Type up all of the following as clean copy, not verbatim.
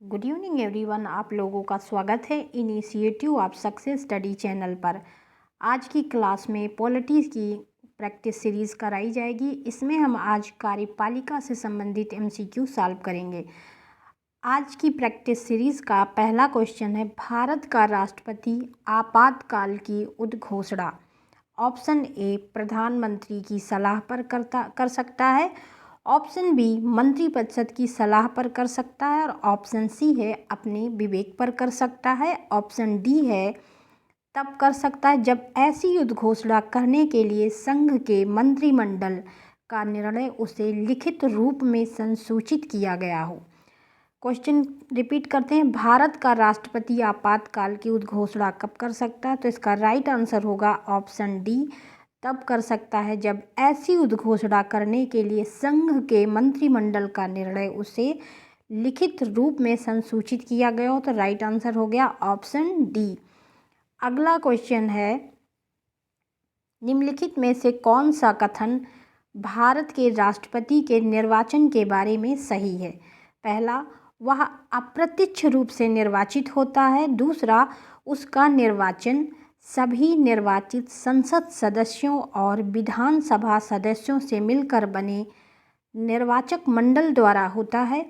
Good evening everyone. आप लोगों का स्वागत है initiative of success study channel पर। आज की क्लास में पॉलिटी की प्रैक्टिस सीरीज़ कराई जाएगी। इसमें हम आज कार्यपालिका से संबंधित एमसीक्यू सॉल्व करेंगे। आज की प्रैक्टिस सीरीज़ का पहला क्वेश्चन है, भारत का राष्ट्रपति आपातकाल की उद्घोषणा ऑप्शन ए प्रधानमंत्री की सलाह पर कर सकता है, ऑप्शन बी मंत्रिपरिषद की सलाह पर कर सकता है और ऑप्शन सी है अपने विवेक पर कर सकता है, ऑप्शन डी है तब कर सकता है जब ऐसी उद्घोषणा करने के लिए संघ के मंत्रिमंडल का निर्णय उसे लिखित रूप में संसूचित किया गया हो। क्वेश्चन रिपीट करते हैं, भारत का राष्ट्रपति आपातकाल की उद्घोषणा कब कर सकता है? तो इसका राइट आंसर होगा ऑप्शन डी, तब कर सकता है जब ऐसी उद्घोषणा करने के लिए संघ के मंत्रिमंडल का निर्णय उसे लिखित रूप में संसूचित किया गया हो। तो राइट आंसर हो गया ऑप्शन डी। अगला क्वेश्चन है, निम्नलिखित में से कौन सा कथन भारत के राष्ट्रपति के निर्वाचन के बारे में सही है? पहला, वह अप्रत्यक्ष रूप से निर्वाचित होता है। दूसरा, उसका निर्वाचन सभी निर्वाचित संसद सदस्यों और विधानसभा सदस्यों से मिलकर बने निर्वाचक मंडल द्वारा होता है।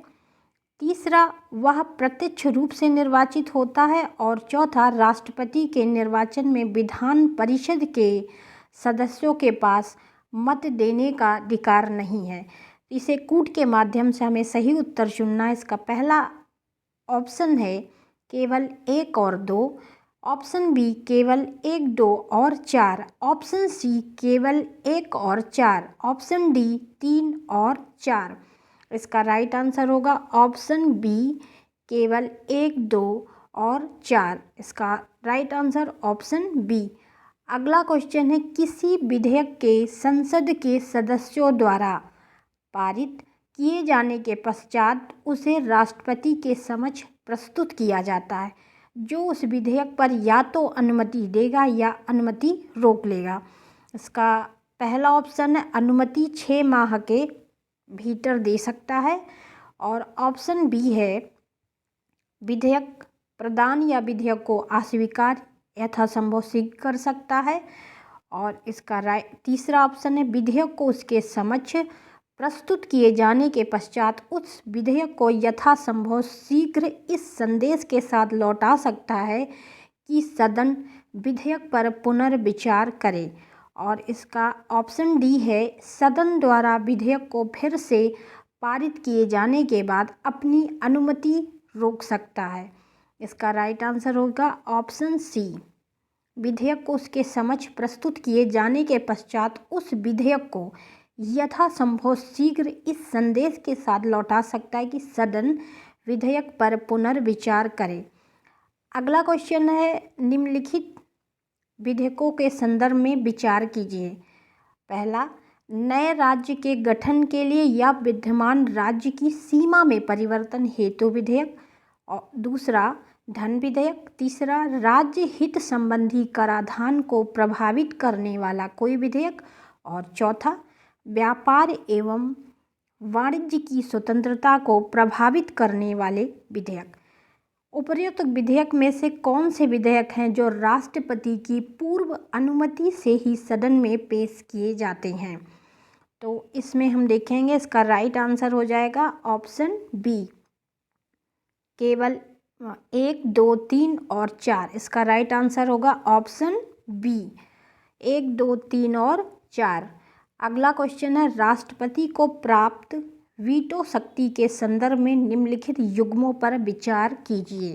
तीसरा, वह प्रत्यक्ष रूप से निर्वाचित होता है। और चौथा, राष्ट्रपति के निर्वाचन में विधान परिषद के सदस्यों के पास मत देने का अधिकार नहीं है। इसे कूट के माध्यम से हमें सही उत्तर चुनना है। इसका पहला ऑप्शन है केवल 1 और 2, ऑप्शन बी केवल 1, 2 और 4, ऑप्शन सी केवल 1 और 4, ऑप्शन डी 3 और 4। इसका राइट आंसर होगा ऑप्शन बी केवल 1, 2 और 4। इसका राइट आंसर ऑप्शन बी। अगला क्वेश्चन है, किसी विधेयक के संसद के सदस्यों द्वारा पारित किए जाने के पश्चात उसे राष्ट्रपति के समक्ष प्रस्तुत किया जाता है, जो उस विधेयक पर या तो अनुमति देगा या अनुमति रोक लेगा। इसका पहला ऑप्शन है अनुमति 6 माह के भीतर दे सकता है, और ऑप्शन बी है विधेयक प्रदान या विधेयक को अस्वीकार यथासंभव शीघ्र कर सकता है, और इसका तीसरा ऑप्शन है विधेयक को उसके समक्ष प्रस्तुत किए जाने के पश्चात उस विधेयक को यथासंभव शीघ्र इस संदेश के साथ लौटा सकता है कि सदन विधेयक पर पुनर्विचार करे। और इसका ऑप्शन डी है सदन द्वारा विधेयक को फिर से पारित किए जाने के बाद अपनी अनुमति रोक सकता है। इसका राइट आंसर होगा ऑप्शन सी, विधेयक को उसके समक्ष प्रस्तुत किए जाने के पश्चात उस विधेयक को यथासंभव शीघ्र इस संदेश के साथ लौटा सकता है कि सदन विधेयक पर पुनर्विचार करे। अगला क्वेश्चन है, निम्नलिखित विधेयकों के संदर्भ में विचार कीजिए। पहला, नए राज्य के गठन के लिए या विद्यमान राज्य की सीमा में परिवर्तन हेतु विधेयक, और दूसरा धन विधेयक, तीसरा राज्य हित संबंधी कराधान को प्रभावित करने वाला कोई विधेयक, और चौथा व्यापार एवं वाणिज्य की स्वतंत्रता को प्रभावित करने वाले विधेयक। उपर्युक्त विधेयक में से कौन से विधेयक हैं जो राष्ट्रपति की पूर्व अनुमति से ही सदन में पेश किए जाते हैं? तो इसमें हम देखेंगे, इसका राइट आंसर हो जाएगा ऑप्शन बी, केवल 1, 2, 3 और 4। इसका राइट आंसर होगा ऑप्शन बी, 1, 2, 3 और 4। अगला क्वेश्चन है, राष्ट्रपति को प्राप्त वीटो शक्ति के संदर्भ में निम्नलिखित युग्मों पर विचार कीजिए।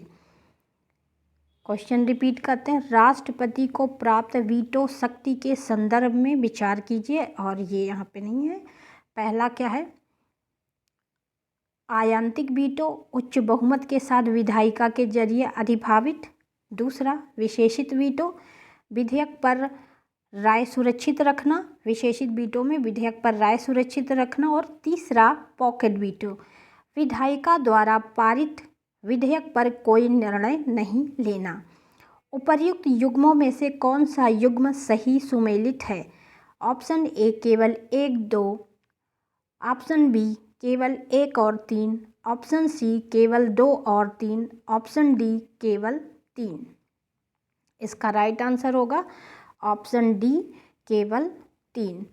क्वेश्चन रिपीट करते हैं, राष्ट्रपति को प्राप्त वीटो शक्ति के संदर्भ में विचार कीजिए, और ये यहाँ पे नहीं है। पहला क्या है, आयांतिक वीटो, उच्च बहुमत के साथ विधायिका के जरिए अधिभावित। दूसरा विशेषित वीटो, विधेयक पर राय सुरक्षित रखना, विशेषित वीटो में विधेयक पर राय सुरक्षित रखना। और तीसरा पॉकेट वीटो, विधायिका द्वारा पारित विधेयक पर कोई निर्णय नहीं लेना। उपर्युक्त युग्मों में से कौन सा युग्म सही सुमेलित है? ऑप्शन ए केवल 1, 2, ऑप्शन बी केवल 1 और 3, ऑप्शन सी केवल 2 और 3, ऑप्शन डी केवल 3। इसका राइट आंसर होगा ऑप्शन डी केवल 3।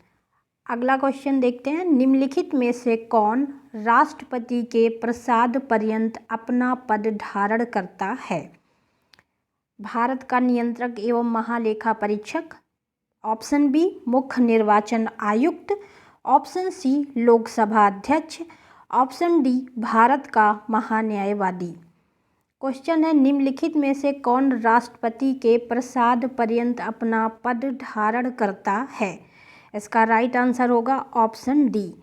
अगला क्वेश्चन देखते हैं, निम्नलिखित में से कौन राष्ट्रपति के प्रसाद पर्यंत अपना पद धारण करता है? भारत का नियंत्रक एवं महालेखा परीक्षक, ऑप्शन बी मुख्य निर्वाचन आयुक्त, ऑप्शन सी लोकसभा अध्यक्ष, ऑप्शन डी भारत का महान्यायवादी। क्वेश्चन है, निम्नलिखित में से कौन राष्ट्रपति के प्रसाद पर्यंत अपना पद धारण करता है? इसका राइट आंसर होगा ऑप्शन डी,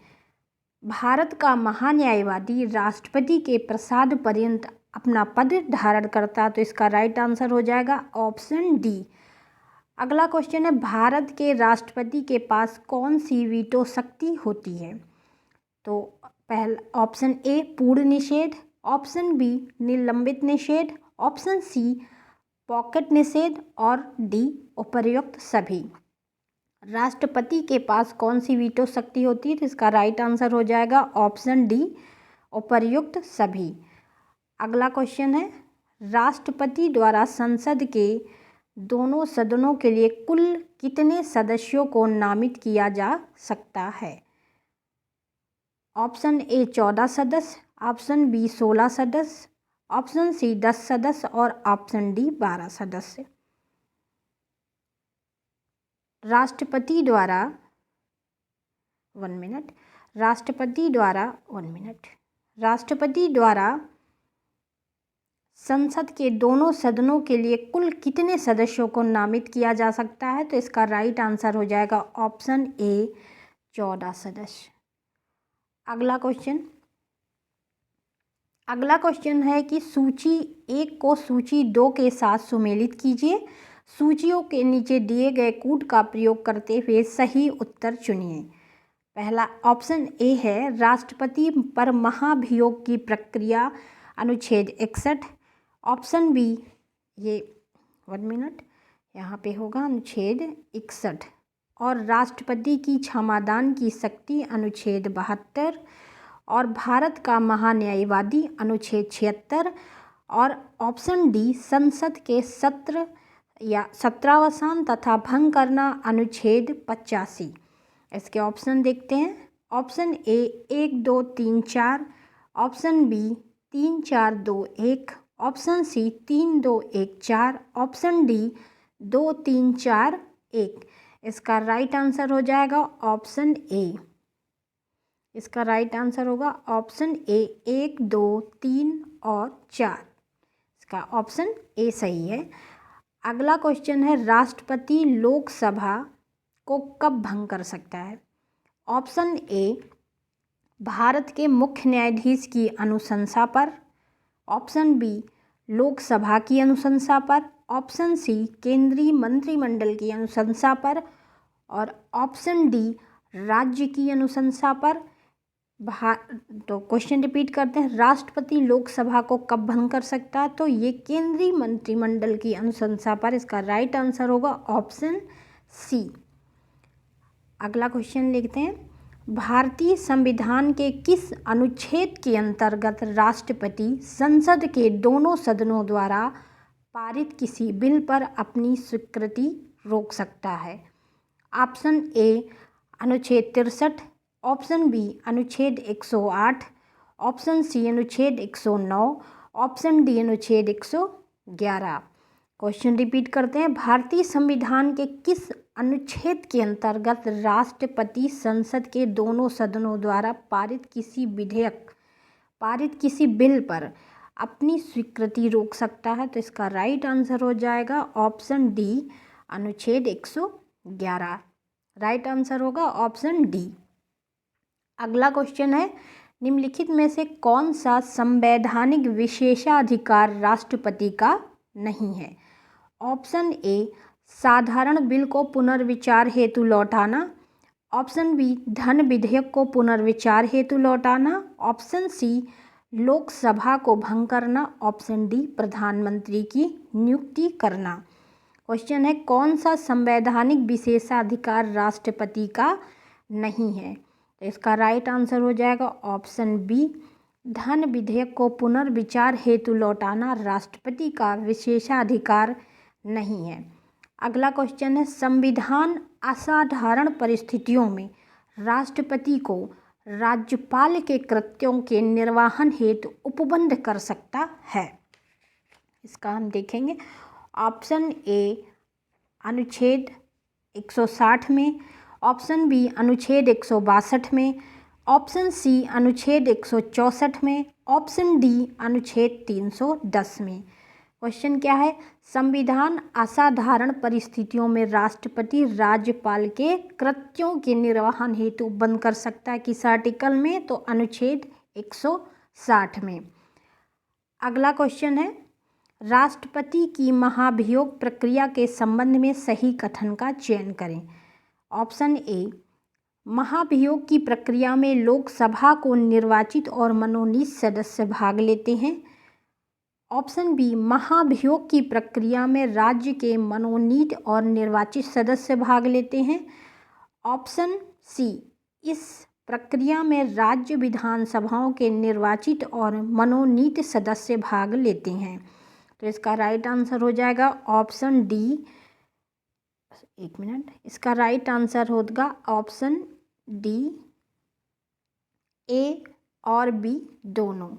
भारत का महान्यायवादी राष्ट्रपति के प्रसाद पर्यंत अपना पद धारण करता, तो इसका राइट आंसर हो जाएगा ऑप्शन डी। अगला क्वेश्चन है, भारत के राष्ट्रपति के पास कौन सी वीटो शक्ति होती है? तो पहला ऑप्शन ए पूर्ण निषेध, ऑप्शन बी निलंबित निषेध, ऑप्शन सी पॉकेट निषेध और डी उपर्युक्त सभी। राष्ट्रपति के पास कौन सी वीटो शक्ति होती है? तो इसका राइट आंसर हो जाएगा ऑप्शन डी उपर्युक्त सभी। अगला क्वेश्चन है, राष्ट्रपति द्वारा संसद के दोनों सदनों के लिए कुल कितने सदस्यों को नामित किया जा सकता है? ऑप्शन ए 14 सदस्य, ऑप्शन बी 16 सदस्य, ऑप्शन सी 10 सदस्य और ऑप्शन डी 12 सदस्य। राष्ट्रपति द्वारा संसद के दोनों सदनों के लिए कुल कितने सदस्यों को नामित किया जा सकता है? तो इसका राइट आंसर हो जाएगा ऑप्शन ए 14 सदस्य। अगला क्वेश्चन है कि सूची 1 को सूची 2 के साथ सुमेलित कीजिए। सूचियों के नीचे दिए गए कूट का प्रयोग करते हुए सही उत्तर चुनिए। पहला ऑप्शन ए है, राष्ट्रपति पर महाभियोग की प्रक्रिया अनुच्छेद 61, ऑप्शन बी यहाँ पे होगा अनुच्छेद 61, और राष्ट्रपति की क्षमादान की शक्ति अनुच्छेद 72, और भारत का महान्यायवादी अनुच्छेद 76, और ऑप्शन डी संसद के सत्र या सत्रावसान तथा भंग करना अनुच्छेद 85। इसके ऑप्शन देखते हैं, option A 1 2 3 4, option B 3 4 2 1, option C 3 2 1 4, option D 2 3 4 1। इसका राइट आंसर हो जाएगा ऑप्शन ए। इसका राइट आंसर होगा ऑप्शन ए 1 2 3 और 4। इसका ऑप्शन ए सही है। अगला क्वेश्चन है, राष्ट्रपति लोकसभा को कब भंग कर सकता है? ऑप्शन ए भारत के मुख्य न्यायाधीश की अनुशंसा पर, ऑप्शन बी लोकसभा की अनुशंसा पर, ऑप्शन सी केंद्रीय मंत्रिमंडल की अनुशंसा पर, और ऑप्शन डी राज्य की अनुशंसा पर। तो क्वेश्चन रिपीट करते हैं, राष्ट्रपति लोकसभा को कब भंग कर सकता है? तो ये केंद्रीय मंत्रिमंडल की अनुशंसा पर। इसका राइट आंसर होगा ऑप्शन सी। अगला क्वेश्चन लिखते हैं, भारतीय संविधान के किस अनुच्छेद के अंतर्गत राष्ट्रपति संसद के दोनों सदनों द्वारा पारित किसी बिल पर अपनी स्वीकृति रोक सकता है? ऑप्शन ए अनुच्छेद 63, ऑप्शन बी अनुच्छेद 108, ऑप्शन सी अनुच्छेद 109, ऑप्शन डी अनुच्छेद 111। क्वेश्चन रिपीट करते हैं, भारतीय संविधान के किस अनुच्छेद के अंतर्गत राष्ट्रपति संसद के दोनों सदनों द्वारा पारित किसी बिल पर अपनी स्वीकृति रोक सकता है? तो इसका राइट आंसर हो जाएगा ऑप्शन डी अनुच्छेद 111। राइट आंसर होगा ऑप्शन डी। अगला क्वेश्चन है, निम्नलिखित में से कौन सा संवैधानिक विशेषाधिकार राष्ट्रपति का नहीं है? ऑप्शन ए साधारण बिल को पुनर्विचार हेतु लौटाना, ऑप्शन बी धन विधेयक को पुनर्विचार हेतु लौटाना, ऑप्शन सी लोकसभा को भंग करना, ऑप्शन डी प्रधानमंत्री की नियुक्ति करना। क्वेश्चन है, कौन सा संवैधानिक विशेषाधिकार राष्ट्रपति का नहीं है? तो इसका राइट आंसर हो जाएगा ऑप्शन बी धन विधेयक को पुनर्विचार हेतु लौटाना राष्ट्रपति का विशेषाधिकार नहीं है। अगला क्वेश्चन है, संविधान असाधारण परिस्थितियों में राष्ट्रपति को राज्यपाल के कृत्यों के निर्वहन हेतु उपबंध कर सकता है। इसका हम देखेंगे। ऑप्शन ए अनुच्छेद 160 में, ऑप्शन बी अनुच्छेद 162 में, ऑप्शन सी अनुच्छेद 164 में, ऑप्शन डी अनुच्छेद 310 में। क्वेश्चन क्या है? संविधान असाधारण परिस्थितियों में राष्ट्रपति राज्यपाल के कृत्यों के निर्वहन हेतु बंद कर सकता है किस आर्टिकल में? तो अनुच्छेद 160 में। अगला क्वेश्चन है, राष्ट्रपति की महाभियोग प्रक्रिया के संबंध में सही कथन का चयन करें। ऑप्शन ए, महाभियोग की प्रक्रिया में लोकसभा को निर्वाचित और मनोनीत सदस्य भाग लेते हैं। ऑप्शन बी, महाभियोग की प्रक्रिया में राज्य के मनोनीत और निर्वाचित सदस्य भाग लेते हैं। ऑप्शन सी, इस प्रक्रिया में राज्य विधानसभाओं के निर्वाचित और मनोनीत सदस्य भाग लेते हैं। तो इसका राइट आंसर हो जाएगा ऑप्शन डी। एक मिनट, इसका राइट आंसर होगा ऑप्शन डी, ए और बी दोनों,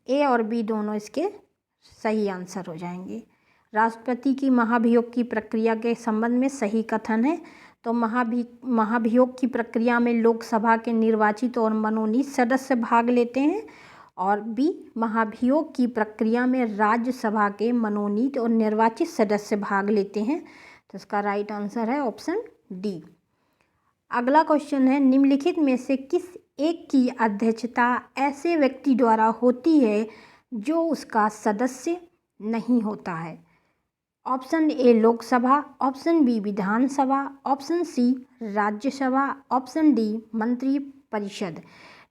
ए और बी दोनों इसके सही आंसर हो जाएंगे। राष्ट्रपति की महाभियोग की प्रक्रिया के संबंध में सही कथन है। तो महाभियोग की प्रक्रिया में लोकसभा के निर्वाचित और मनोनीत सदस्य भाग लेते हैं, और बी, महाभियोग की प्रक्रिया में राज्यसभा के मनोनीत और निर्वाचित सदस्य भाग लेते हैं। तो इसका राइट आंसर है ऑप्शन डी। अगला क्वेश्चन है, निम्नलिखित में से किस एक की अध्यक्षता ऐसे व्यक्ति द्वारा होती है जो उसका सदस्य नहीं होता है? Option A Lok Sabha, option B Vidhan Sabha, option C Rajya Sabha, option D मंत्री परिषद।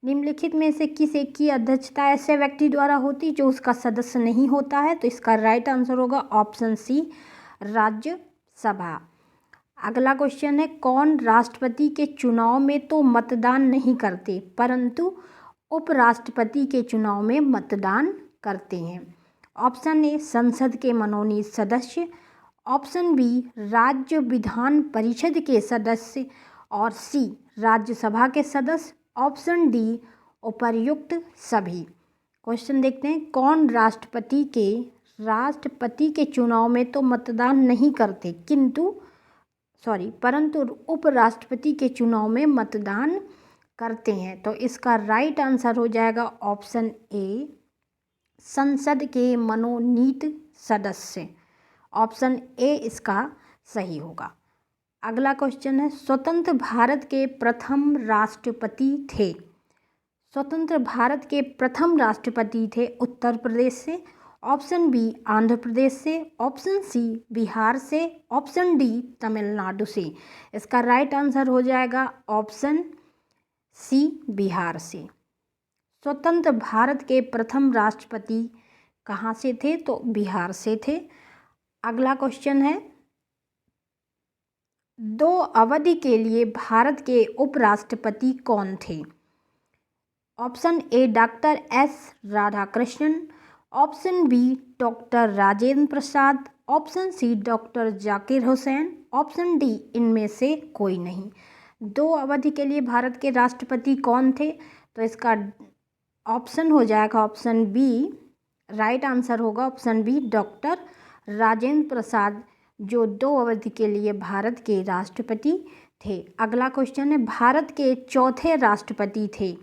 निम्नलिखित में से किस एक की अध्यक्षता ऐसे व्यक्ति द्वारा होती जो उसका सदस्य नहीं होता है? तो इसका राइट आंसर होगा ऑप्शन सी राज्यसभा। अगला क्वेश्चन है, कौन राष्ट्रपति के चुनाव में तो मतदान नहीं करते परंतु उपराष्ट्रपति के चुनाव में मतदान करते हैं? ऑप्शन ए संसद के मनोनीत सदस्य, ऑप्शन बी राज्य विधान परिषद के सदस्य, और सी राज्यसभा के सदस्य, ऑप्शन डी उपर्युक्त सभी। क्वेश्चन देखते हैं, कौन राष्ट्रपति के चुनाव में तो मतदान नहीं करते परंतु उपराष्ट्रपति के चुनाव में मतदान करते हैं? तो इसका राइट आंसर हो जाएगा ऑप्शन ए संसद के मनोनीत सदस्य। ऑप्शन ए इसका सही होगा। अगला क्वेश्चन है, स्वतंत्र भारत के प्रथम राष्ट्रपति थे। स्वतंत्र भारत के प्रथम राष्ट्रपति थे उत्तर प्रदेश से, ऑप्शन बी आंध्र प्रदेश से, ऑप्शन सी बिहार से, ऑप्शन डी तमिलनाडु से। इसका राइट आंसर हो जाएगा ऑप्शन सी बिहार से। स्वतंत्र भारत के प्रथम राष्ट्रपति कहाँ से थे? तो बिहार से थे। अगला क्वेश्चन है, 2 अवधि के लिए भारत के उपराष्ट्रपति कौन थे? Option A doctor S Radhakrishnan, option B doctor Rajendra Prasad, option C doctor Zakir Hussain, option D इनमें से कोई नहीं। 2 अवधि के लिए भारत के राष्ट्रपति कौन थे? तो इसका ऑप्शन हो जाएगा ऑप्शन बी, राइट आंसर होगा ऑप्शन बी डॉक्टर राजेंद्र प्रसाद, जो 2 अवधि के लिए भारत के राष्ट्रपति थे। अगला क्वेश्चन है, भारत के चौथे राष्ट्रपति थे।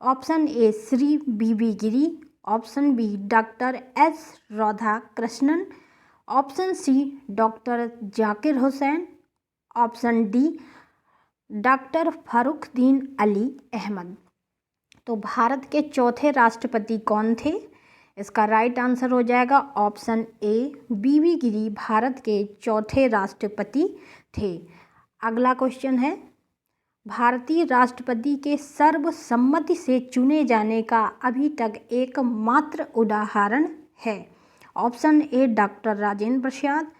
Option A Shri B B Giri, option B doctor S Radhakrishnan, option C doctor Zakir Hussain, option D doctor Fakhruddin Ali Ahmed. तो भारत के चौथे राष्ट्रपति कौन थे? इसका राइट आंसर हो जाएगा ऑप्शन ए बीबी गिरी भारत के चौथे राष्ट्रपति थे। अगला क्वेश्चन है, भारतीय राष्ट्रपति के सर्वसम्मति से चुने जाने का अभी तक एकमात्र उदाहरण है। Option A doctor Rajendra Prasad,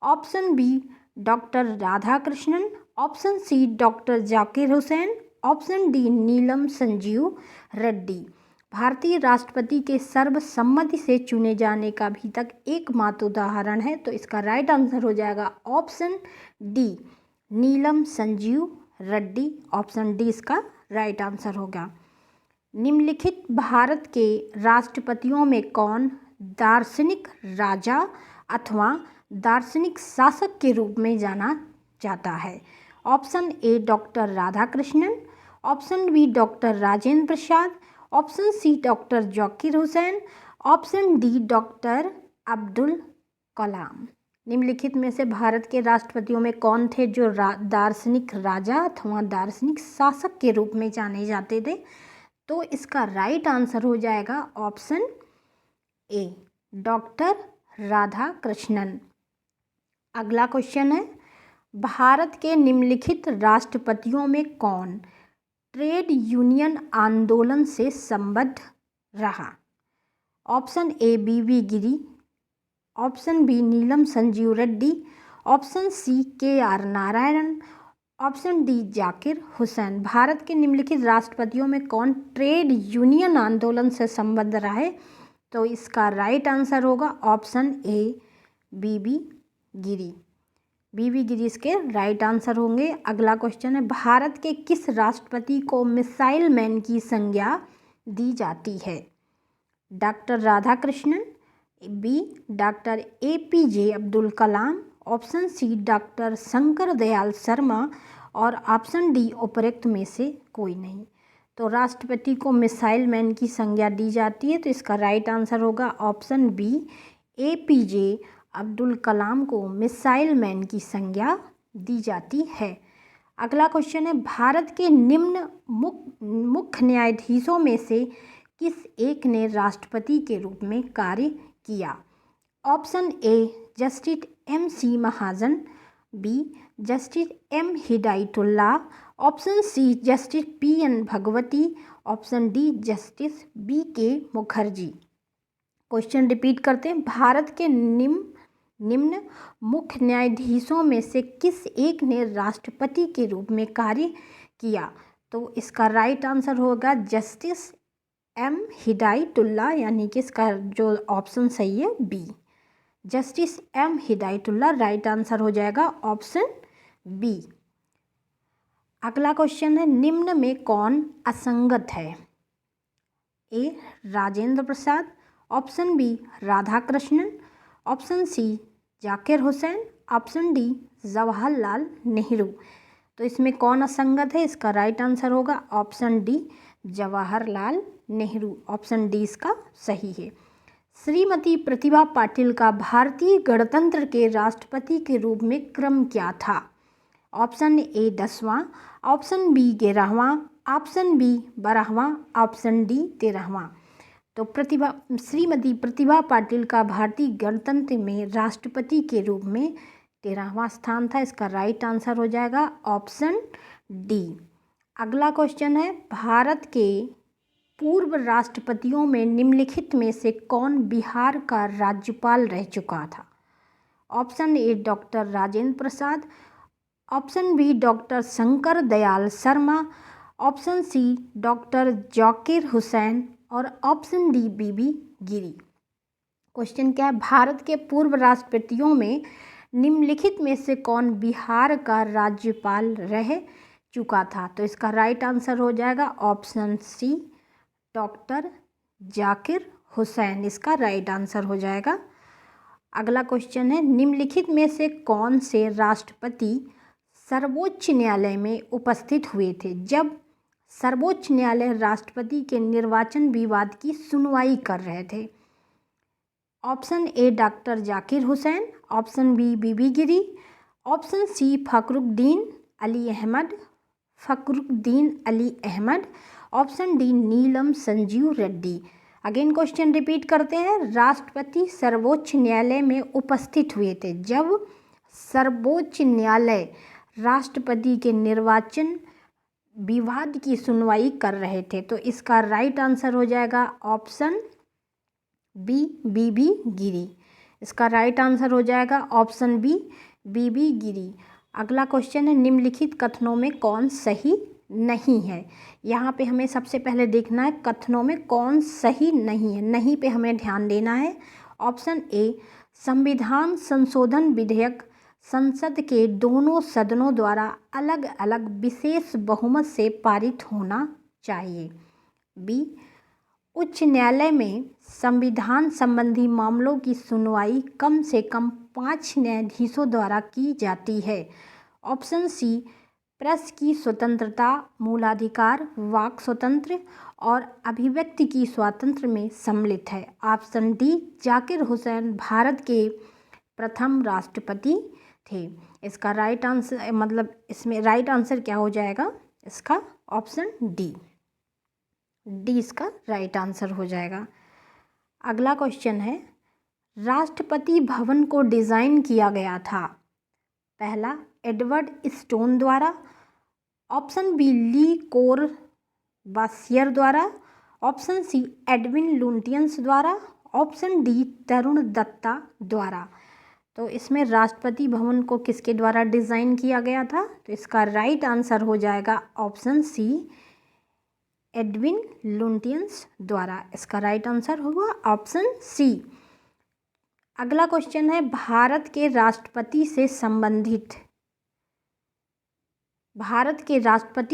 option B doctor Radhakrishnan, option C doctor Zakir Hussain, option D Neelam Sanjiva Reddy. भारतीय राष्ट्रपति के सर्वसम्मति से चुने जाने का अभी तक एकमात्र उदाहरण है, तो इसका राइट आंसर हो जाएगा option D Neelam Sanjiva Reddy. Option D इसका राइट आंसर होगा। निम्नलिखित भारत के राष्ट्रपतियों में कौन दार्शनिक राजा अथवा दार्शनिक शासक के रूप में जाना जाता है? Option A doctor Radhakrishnan, option B doctor Rajendra Prasad, option C doctor Zakir Hussain, option D doctor Abdul Kalam. निम्नलिखित में से भारत के राष्ट्रपतियों में कौन थे जो दार्शनिक राजा अथवा दार्शनिक शासक के रूप में जाने जाते थे? तो इसका राइट आंसर हो जाएगा ऑप्शन ए डॉक्टर राधाकृष्णन। अगला क्वेश्चन है, भारत के निम्नलिखित राष्ट्रपतियों में कौन ट्रेड यूनियन आंदोलन से संबद्ध रहा? Option A B V Giri, option B Neelam Sanjiva Reddy, option C K R. Narayanan, option D Zakir Hussain. Bharat के निम्नलिखित राष्ट्रपतियों में कौन ट्रेड यूनियन आंदोलन से संबद्ध रहे? तो इसका राइट आंसर होगा ऑप्शन ए बीबी गिरी। बीबी गिरी इसके राइट आंसर होंगे। अगला क्वेश्चन है, भारत के किस राष्ट्रपति को मिसाइल मैन की संज्ञा दी जाती है? Doctor Radhakrishnan, B doctor APJ Abdul Kalam, option C doctor Shankar Dayal Sharma और ऑप्शन डी उपरोक्त में से कोई नहीं। तो राष्ट्रपति को मिसाइल मैन की संज्ञा दी जाती है, तो इसका राइट आंसर होगा ऑप्शन बी APJ अब्दुल कलाम को मिसाइल मैन की संज्ञा दी जाती है। अगला क्वेश्चन है, भारत के निम्न मुख्य न्यायाधीशों में से किस एक ने राष्ट्रपति के रूप में कार्य किया? Option A justice MC Mahajan, B justice M Hidayatullah, option C justice PN Bhagwati, option D justice BK Mukherjee. Question repeat करते हैं, भारत के निम्न मुख्य न्यायाधीशों में से किस एक ने राष्ट्रपति के रूप में कार्य किया? तो इसका राइट आंसर होगा जस्टिस M हिदायतुल्लाह, यानी कि इसका जो ऑप्शन सही है B justice M Hidayatullah right answer हो जाएगा ऑप्शन बी। अगला क्वेश्चन है, निम्न में कौन असंगत है? A Rajendra Prasad, option B Radhakrishnan, option C Zakir Hussain, option D Jawaharlal Nehru. तो इसमें कौन असंगत है? इसका राइट आंसर होगा option D Jawaharlal Nehru. Option D इसका सही है। श्रीमती प्रतिभा पाटिल का भारतीय गणतंत्र के राष्ट्रपति के रूप में क्रम क्या था? ऑप्शन ए 10वां, ऑप्शन बी 11वां, ऑप्शन बी 12वां, ऑप्शन डी 13वां। तो श्रीमती प्रतिभा पाटिल का भारतीय गणतंत्र में राष्ट्रपति के रूप में 13वां स्थान था। इसका राइट आंसर हो जाएगा ऑप्शन डी। अगला क्वेश्चन है, भारत के पूर्व राष्ट्रपतियों में निम्नलिखित में से कौन बिहार का राज्यपाल रह चुका था? Option A doctor Rajendra Prasad, option B doctor Shankar Dayal Sharma, option C doctor Zakir Hussain और option D V V Giri. Question क्या है, भारत के पूर्व राष्ट्रपतियों में निम्नलिखित में से कौन बिहार का राज्यपाल रह चुका था? तो इसका राइट आंसर हो जाएगा option C doctor Zakir Hussain. इसका राइट आंसर हो जाएगा। अगला क्वेश्चन है, निम्नलिखित में से कौन से राष्ट्रपति सर्वोच्च न्यायालय में उपस्थित हुए थे जब सर्वोच्च न्यायालय राष्ट्रपति के निर्वाचन विवाद की सुनवाई कर रहे थे? Option A doctor Zakir Hussain, option B V V Giri, option C Fakhruddin Ali Ahmed, option D Neelam Sanjiva Reddy. Again question repeat करते हैं, राष्ट्रपति सर्वोच्च न्यायालय में उपस्थित हुए थे जब सर्वोच्च न्यायालय राष्ट्रपति के निर्वाचन विवाद की सुनवाई कर रहे थे। तो इसका राइट आंसर हो जाएगा ऑप्शन बी बीबी गिरी। इसका राइट आंसर हो जाएगा ऑप्शन बी बीबी गिरी। अगला क्वेश्चन है, निम्नलिखित कथनों में कौन सही नहीं है। यहाँ पे हमें सबसे पहले देखना है कथनों में कौन सही नहीं है। नहीं पे हमें ध्यान देना है। ऑप्शन ए, संविधान संशोधन विधेयक संसद के दोनों सदनों द्वारा अलग अलग विशेष बहुमत से पारित होना चाहिए। बी, उच्च न्यायालय में संविधान संबंधी मामलों की सुनवाई कम से कम 5 न्यायाधीशों द्वारा की जाती है। ऑप्शन सी, प्रेस की स्वतंत्रता, मूलाधिकार, वाक स्वतंत्र और अभिव्यक्ति की स्वातंत्र्य में सम्मिलित है। ऑप्शन डी, जाकिर हुसैन भारत के प्रथम राष्ट्रपति थे। इसका राइट आंसर मतलब इसमें राइट आंसर क्या हो जाएगा इसका? Option D. डी इसका राइट आंसर हो जाएगा। अगला क्वेश्चन है, राष्ट्रपति भवन को डिज़ाइन किया गया था। पहला, एडवर्ड स्टोन द्वारा। ऑप्शन बी, ली कोरबासियर द्वारा। ऑप्शन सी, एडविन लुटियंस द्वारा। ऑप्शन डी, तरुण दत्ता द्वारा। तो इसमें राष्ट्रपति भवन को किसके द्वारा डिज़ाइन किया गया था? तो इसका राइट आंसर हो जाएगा ऑप्शन सी, एडविन लुटियंस द्वारा। इसका राइट आंसर होगा ऑप्शन सी। अगला क्वेश्चन है, भारत के राष्ट्रपति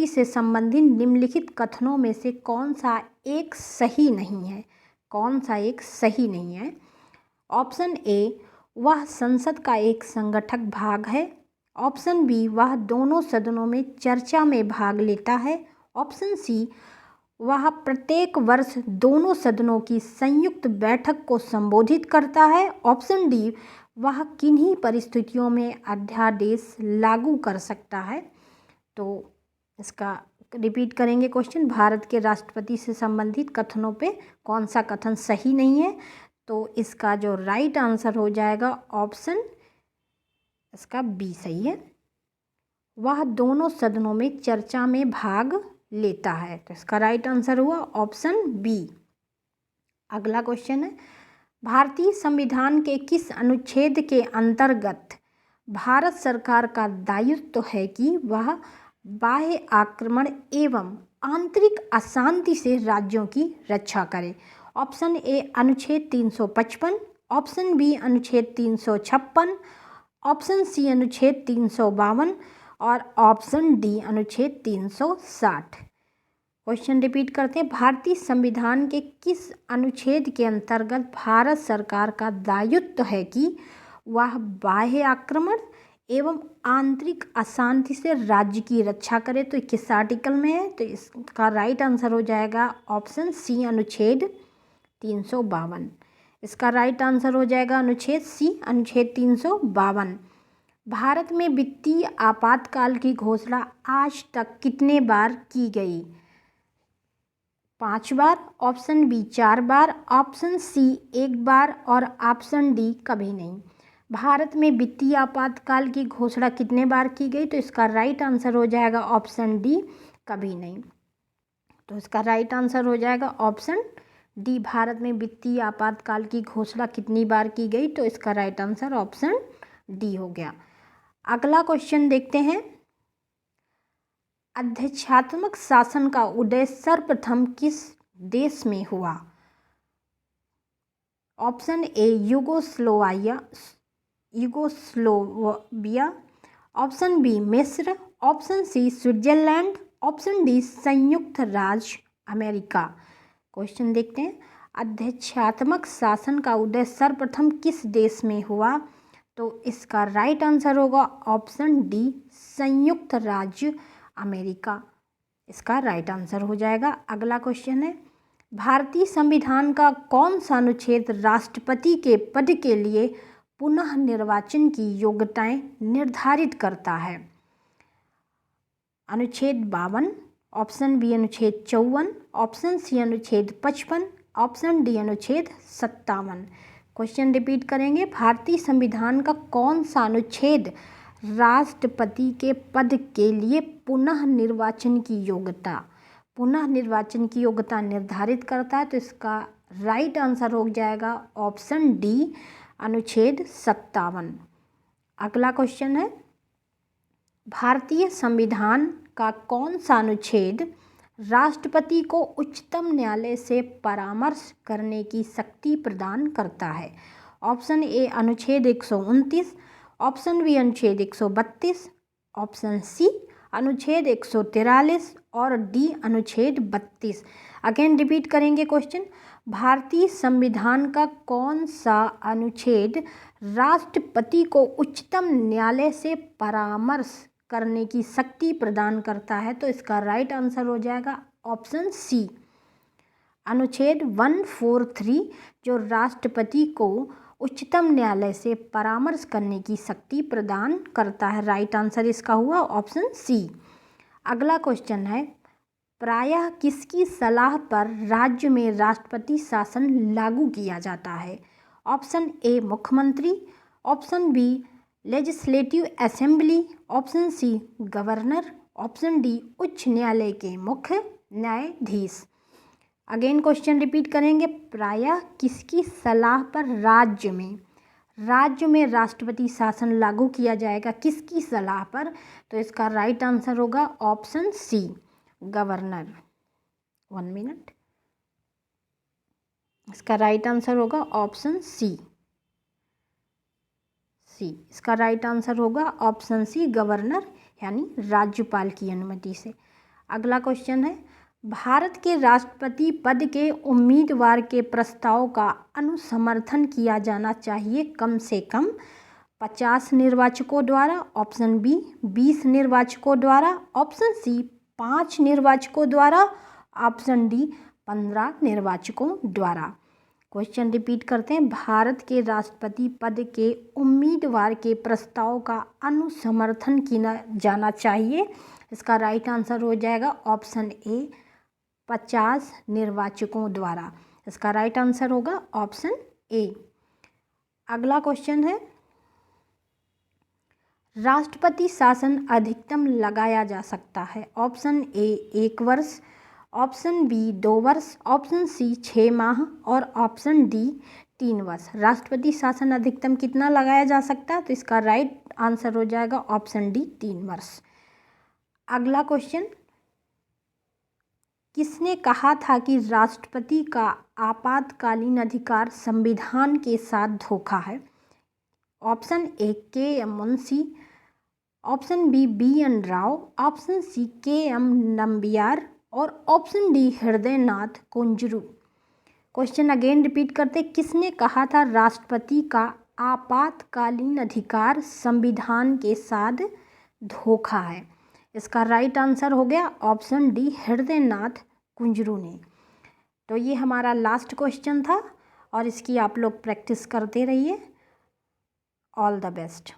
से निम्नलिखित कथनों में से कौन सा एक सही नहीं है? कौन सा एक सही नहीं है? ऑप्शन ए, वह संसद का एक संगठक भाग है। ऑप्शन बी, वह दोनों सदनों में चर्चा में भाग लेता है। ऑप्शन सी, वह प्रत्येक वर्ष दोनों सदनों की संयुक्त बैठक को संबोधित करता है। ऑप्शन डी, वह किन्हीं परिस्थितियों में अध्यादेश लागू कर सकता है। तो इसका रिपीट करेंगे क्वेश्चन, भारत के राष्ट्रपति से संबंधित कथनों पे कौन सा कथन सही नहीं है? तो इसका जो राइट आंसर हो जाएगा ऑप्शन इसका बी सही है, वह दोनों सदनों में चर्चा में भाग लेता है। तो इसका राइट आंसर हुआ ऑप्शन बी। अगला क्वेश्चन है, भारतीय संविधान के किस अनुच्छेद के अंतर्गत भारत सरकार का दायित्व है कि वह बाह्य आक्रमण एवं आंतरिक अशांति से राज्यों की रक्षा करे? ऑप्शन ए, अनुच्छेद 355। ऑप्शन बी, अनुच्छेद 356। ऑप्शन सी, अनुच्छेद 352 और ऑप्शन डी, अनुच्छेद 360। क्वेश्चन रिपीट करते हैं, भारतीय संविधान के किस अनुच्छेद के अंतर्गत भारत सरकार का दायित्व है कि वह बाह्य आक्रमण एवं आंतरिक अशांति से राज्य की रक्षा करे? तो किस आर्टिकल में है? तो इसका राइट आंसर हो जाएगा ऑप्शन सी, अनुच्छेद 352। इसका राइट आंसर हो जाएगा अनुच्छेद सी, अनुच्छेद 352। भारत में वित्तीय आपातकाल की घोषणा आज तक कितने बार की गई? 5 बार। ऑप्शन बी 4 बार। ऑप्शन सी 1 बार और ऑप्शन डी कभी नहीं। भारत में वित्तीय आपातकाल की घोषणा कितने बार की गई? तो इसका राइट आंसर हो जाएगा ऑप्शन डी, कभी नहीं। तो इसका राइट आंसर हो जाएगा ऑप्शन डी, भारत में वित्तीय आपातकाल की घोषणा कितनी बार की गई? तो इसका राइट आंसर ऑप्शन डी हो गया। अगला क्वेश्चन देखते हैं, अध्यक्षात्मक शासन का उदय सर्वप्रथम किस देश में हुआ? Option A, Yugoslavia. Option B, मिस्र। Option C, Switzerland. Option D, संयुक्त राज्य अमेरिका। क्वेश्चन देखते हैं, अध्यक्षात्मक शासन का उदय सर्वप्रथम किस देश में हुआ? तो इसका राइट आंसर होगा ऑप्शन डी, संयुक्त राज्य अमेरिका। इसका राइट आंसर हो जाएगा। अगला क्वेश्चन है, भारतीय संविधान का कौन सा अनुच्छेद राष्ट्रपति के पद के लिए पुनः निर्वाचन की योग्यताएं निर्धारित करता है? अनुच्छेद 52। ऑप्शन बी, अनुच्छेद 54। ऑप्शन सी, अनुच्छेद 55। ऑप्शन डी, अनुच्छेद 57। क्वेश्चन रिपीट करेंगे, भारतीय संविधान का कौन सा अनुच्छेद राष्ट्रपति के पद के लिए पुनः निर्वाचन की योग्यता निर्धारित करता है? तो इसका राइट आंसर हो जाएगा ऑप्शन डी, अनुच्छेद 57। अगला क्वेश्चन है, भारतीय संविधान का कौन सा अनुच्छेद राष्ट्रपति को उच्चतम न्यायालय से परामर्श करने की शक्ति प्रदान करता है? ऑप्शन ए अनुच्छेद 129, ऑप्शन बी अनुच्छेद 132, ऑप्शन सी अनुच्छेद 143 और डी अनुच्छेद 32। अगेन रिपीट करेंगे क्वेश्चन। भारतीय संविधान का कौन सा अनुच्छेद राष्ट्रपति को उच्चतम न्यायालय से परामर्श करने की शक्ति प्रदान करता है? तो इसका राइट आंसर हो जाएगा ऑप्शन सी अनुच्छेद 143, जो राष्ट्रपति को उच्चतम न्यायालय से परामर्श करने की शक्ति प्रदान करता है। राइट आंसर इसका हुआ ऑप्शन सी। अगला क्वेश्चन है, प्रायः किसकी सलाह पर राज्य में राष्ट्रपति शासन लागू किया जाता है? ऑप्शन ए मुख्यमंत्री, option B legislative assembly, option C governor, option D उच्च न्यायालय के मुख्य न्यायाधीश। अगेन क्वेश्चन रिपीट करेंगे। प्रायः किसकी सलाह पर राज्य में राष्ट्रपति शासन लागू किया जाएगा? किसकी सलाह पर? तो इसका राइट आंसर होगा ऑप्शन सी गवर्नर। 1 मिनट। इसका राइट आंसर होगा ऑप्शन सी। इसका राइट आंसर होगा ऑप्शन सी गवर्नर, यानी राज्यपाल की अनुमति से। अगला क्वेश्चन है, भारत के राष्ट्रपति पद के उम्मीदवार के प्रस्ताव का अनुसमर्थन किया जाना चाहिए कम से कम 50 निर्वाचकों द्वारा, ऑप्शन बी 20 निर्वाचकों द्वारा, ऑप्शन सी 5 निर्वाचकों द्वारा, ऑप्शन डी 15 निर्वाचकों द्वारा। क्वेश्चन रिपीट करते हैं। भारत के राष्ट्रपति पद के उम्मीदवार के प्रस्ताव का अनुसमर्थन किया जाना चाहिए। इसका राइट आंसर हो जाएगा ऑप्शन ए 50 निर्वाचकों द्वारा। इसका राइट आंसर होगा ऑप्शन ए। अगला क्वेश्चन है, राष्ट्रपति शासन अधिकतम लगाया जा सकता है? ऑप्शन ए 1 वर्ष, ऑप्शन बी 2 वर्ष, ऑप्शन सी 6 माह और ऑप्शन डी 3 वर्ष। राष्ट्रपति शासन अधिकतम कितना लगाया जा सकता है? तो इसका राइट आंसर हो जाएगा ऑप्शन डी 3 वर्ष। अगला क्वेश्चन, किसने कहा था कि राष्ट्रपति का आपातकालीन अधिकार संविधान के साथ धोखा है? Option A K M. Munshi, option B B N. Rao, option C K M. Nambiar और option D Hridaynath Kunzru. Question again repeat करते, किसने कहा था राष्ट्रपति का आपातकालीन अधिकार संविधान के साथ धोखा है? इसका राइट आंसर हो गया ऑप्शन डी हृदयनाथ कुंजरू ने। तो ये हमारा लास्ट क्वेश्चन था और इसकी आप लोग प्रैक्टिस करते रहिए। All the best.